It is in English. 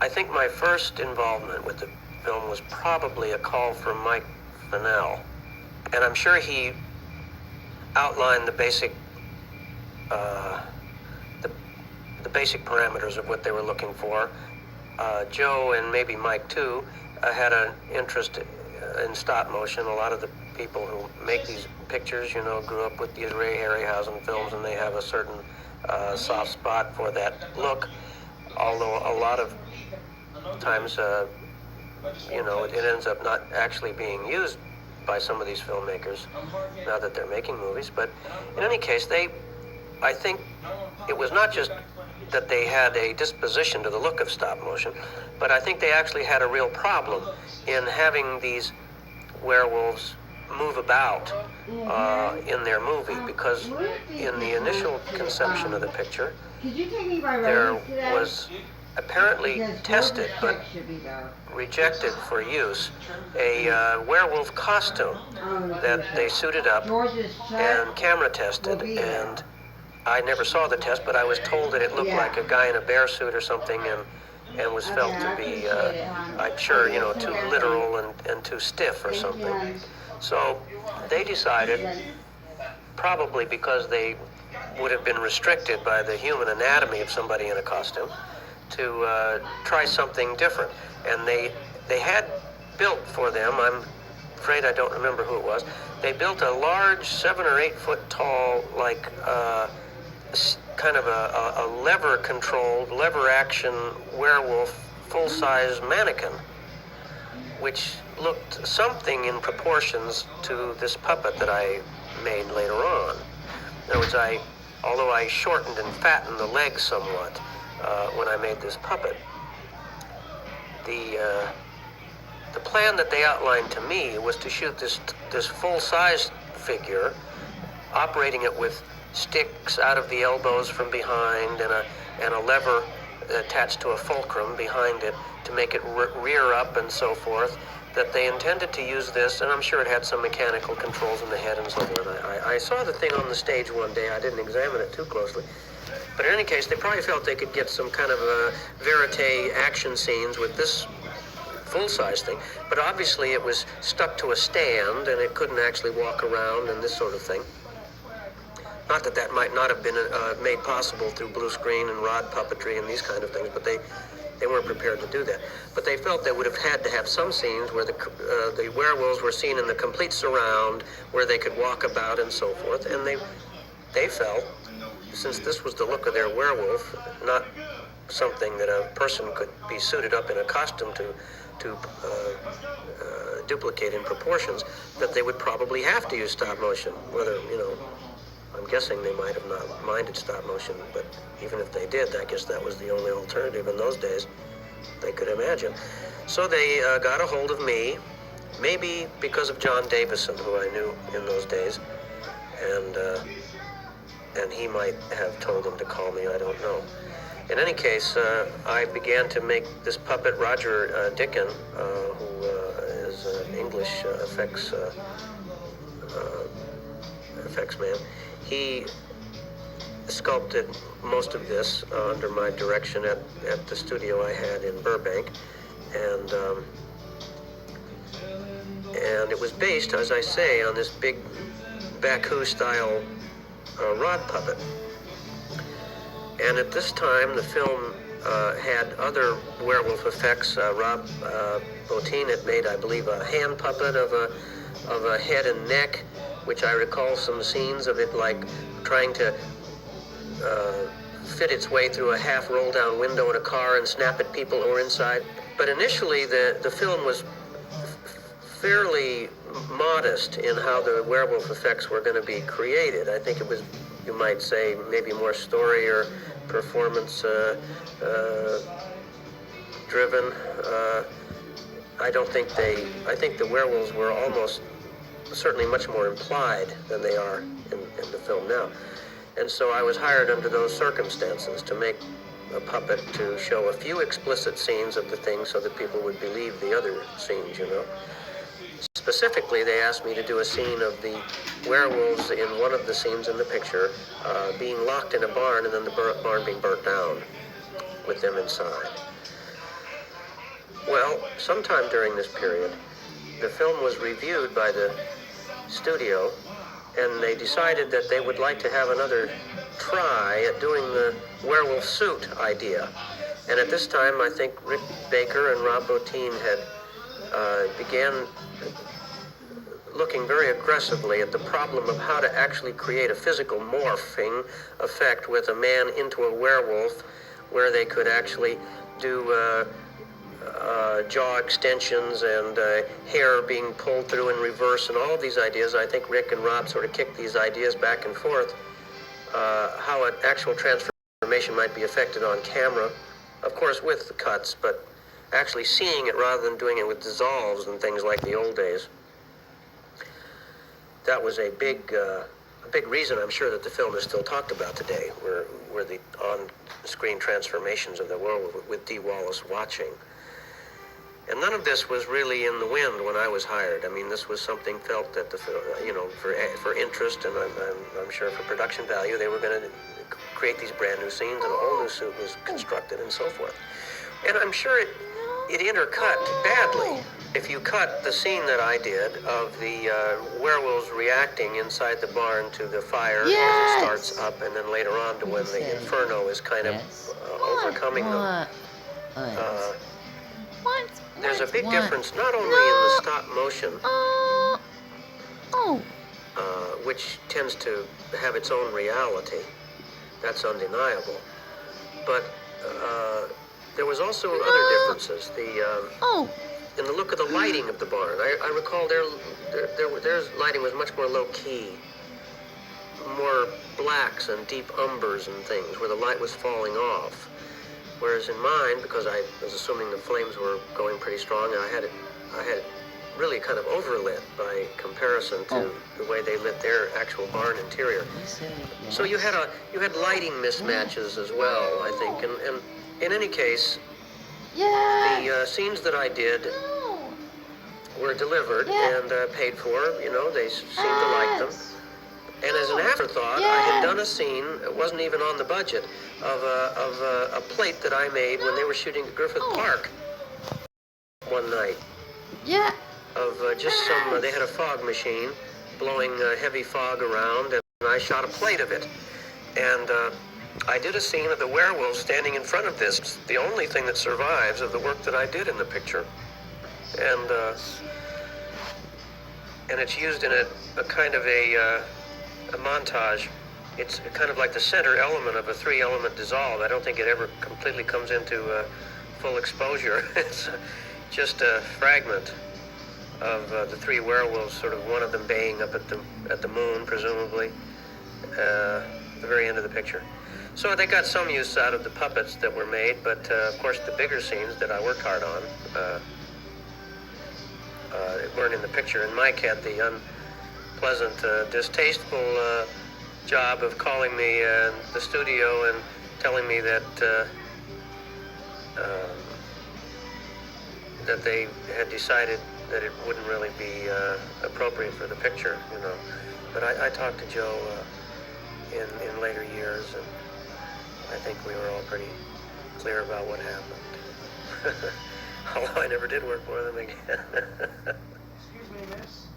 I think my first involvement with the film was probably a call from Mike Fennell, and I'm sure he outlined the basic the basic parameters of what they were looking for. Joe and maybe Mike too had an interest in stop motion. A lot of the people who make these pictures, you know, grew up with these Ray Harryhausen films, and they have a certain soft spot for that look. Although a lot of times, you know, it ends up not actually being used by some of these filmmakers now that they're making movies. But in any case, I think it was not just that they had a disposition to the look of stop motion, but I think they actually had a real problem in having these werewolves move about in their movie, because in the initial conception of the picture, there was apparently tested but rejected for use a werewolf costume that they suited up and camera tested, and I never saw the test, but I was told that it looked like a guy in a bear suit or something, and was felt to be, I'm sure, you know, too literal and too stiff or something. So they decided, probably because they would have been restricted by the human anatomy of somebody in a costume, to try something different. And they had built for them, I'm afraid I don't remember who it was, they built a large 7 or 8 foot tall, like, kind of a lever-controlled, lever-action werewolf full-size mannequin, which looked something in proportions to this puppet that I made later on. In other words, although I shortened and fattened the legs somewhat when I made this puppet, the plan that they outlined to me was to shoot this full-size figure, operating it with sticks out of the elbows from behind, and a lever attached to a fulcrum behind it to make it rear up and so forth, that they intended to use this, and I'm sure it had some mechanical controls in the head and so forth. I saw the thing on the stage one day. I didn't examine it too closely. But in any case, they probably felt they could get some kind of verite action scenes with this full-size thing. But obviously it was stuck to a stand, and it couldn't actually walk around and this sort of thing. Not that that might not have been made possible through blue screen and rod puppetry and these kind of things, but they weren't prepared to do that. But they felt they would have had to have some scenes where the werewolves were seen in the complete surround, where they could walk about and so forth. And they felt, since this was the look of their werewolf, not something that a person could be suited up in a costume to duplicate in proportions, that they would probably have to use stop motion, whether, you know, I'm guessing they might have not minded stop motion, but even if they did, I guess that was the only alternative in those days they could imagine. So they got a hold of me, maybe because of John Davison, who I knew in those days, and he might have told them to call me, I don't know. In any case, I began to make this puppet. Roger Dicken, who is an English effects man, he sculpted most of this under my direction at the studio I had in Burbank, and it was based, as I say, on this big Baku-style rod puppet. And at this time, the film had other werewolf effects. Rob Bottin had made, I believe, a hand puppet of a head and neck, which I recall some scenes of it, like trying to fit its way through a half roll-down window in a car and snap at people who were inside. But initially, the film was fairly modest in how the werewolf effects were going to be created. I think it was, you might say, maybe more story or performance driven. I think the werewolves were almost certainly much more implied than they are in the film now. And so I was hired under those circumstances to make a puppet to show a few explicit scenes of the thing so that people would believe the other scenes, you know. Specifically, they asked me to do a scene of the werewolves in one of the scenes in the picture being locked in a barn, and then the barn being burnt down with them inside. Well, sometime during this period, the film was reviewed by the studio, and they decided that they would like to have another try at doing the werewolf suit idea. And at this time, I think Rick Baker and Rob Bottin had began looking very aggressively at the problem of how to actually create a physical morphing effect with a man into a werewolf, where they could actually do jaw extensions and hair being pulled through in reverse and all of these ideas. I think Rick and Rob sort of kicked these ideas back and forth, how an actual transformation might be affected on camera, of course with the cuts, but actually seeing it rather than doing it with dissolves and things like the old days. That was a big reason, I'm sure, that the film is still talked about today, were the on-screen transformations of the world with Dee Wallace watching. And none of this was really in the wind when I was hired. I mean, this was something felt that for interest, and I'm sure for production value, they were going to create these brand new scenes, and a whole new suit was constructed and so forth. And I'm sure it intercut badly. If you cut the scene that I did of the werewolves reacting inside the barn to the fire as it starts up, and then later on to when the inferno is kind of overcoming them. There's a big difference not only in the stop motion, which tends to have its own reality, that's undeniable, but there was also other differences. In the look of the lighting of the barn, I recall their lighting was much more low-key, more blacks and deep umbers and things, where the light was falling off. Whereas in mine, because I was assuming the flames were going pretty strong, I had it really kind of overlit by comparison to the way they lit their actual barn interior. So you had lighting mismatches as well, I think, and in any case, the scenes that I did were delivered and paid for. They seemed to like them. And as an afterthought, I had done a scene, it wasn't even on the budget, of a plate that I made when they were shooting at Griffith Park one night. Of just they had a fog machine blowing heavy fog around, and I shot a plate of it. And I did a scene of the werewolf standing in front of this. It's the only thing that survives of the work that I did in the picture. And it's used in a kind of a montage. It's kind of like the center element of a three-element dissolve. I don't think it ever completely comes into full exposure. It's just a fragment of the three werewolves, sort of one of them baying up at the moon, presumably, at the very end of the picture. So they got some use out of the puppets that were made, but of course the bigger scenes that I worked hard on weren't in the picture. And Mike had the unpleasant, distasteful job of calling me the studio and telling me that that they had decided that it wouldn't really be appropriate for the picture, But I talked to Joe in later years, and I think we were all pretty clear about what happened. Although I never did work for them again. Excuse me, miss.